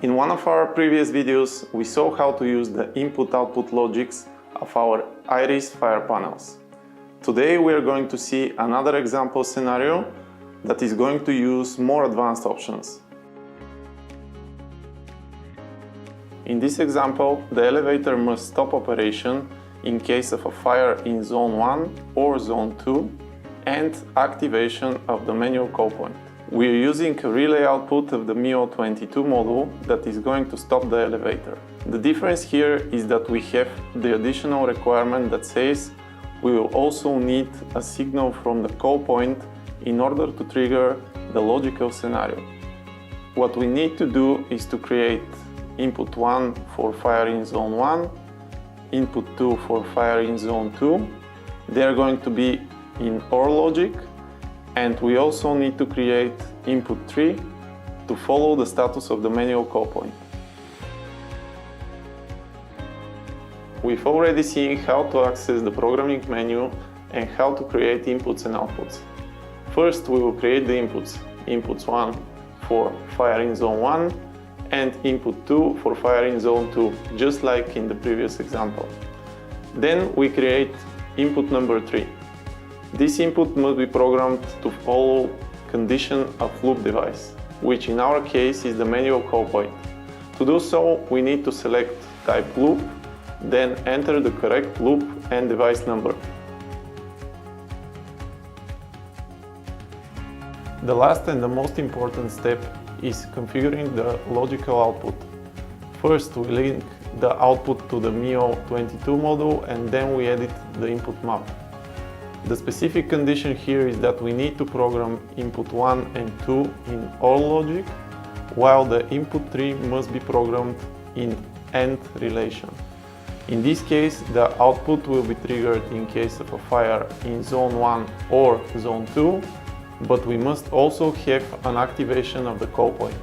In one of our previous videos, we saw how to use the input-output logics of our Iris fire panels. Today we are going to see another example scenario that is going to use more advanced options. In this example, the elevator must stop operation in case of a fire in Zone 1 or Zone 2 and activation of the manual call point. We are using a relay output of the MIO22 module that is going to stop the elevator. The difference here is that we have the additional requirement that says we will also need a signal from the call point in order to trigger the logical scenario. What we need to do is to create input 1 for fire in Zone 1, input 2 for fire in Zone 2. They are going to be in OR logic, and we also need to create input 3 to follow the status of the manual call point. We've already seen how to access the programming menu and how to create inputs and outputs. First, we will create the inputs. Inputs 1 for fire in Zone 1 and input 2 for fire in Zone 2, just like in the previous example. Then we create input number 3. This input must be programmed to follow condition of loop device, which in our case is the manual call point. To do so, we need to select type loop, then enter the correct loop and device number. The last and the most important step is configuring the logical output. First, we link the output to the MIO22 module and then we edit the input map. The specific condition here is that we need to program input 1 and 2 in OR logic, while the input 3 must be programmed in AND relation. In this case, the output will be triggered in case of a fire in Zone 1 or Zone 2, but we must also have an activation of the call point.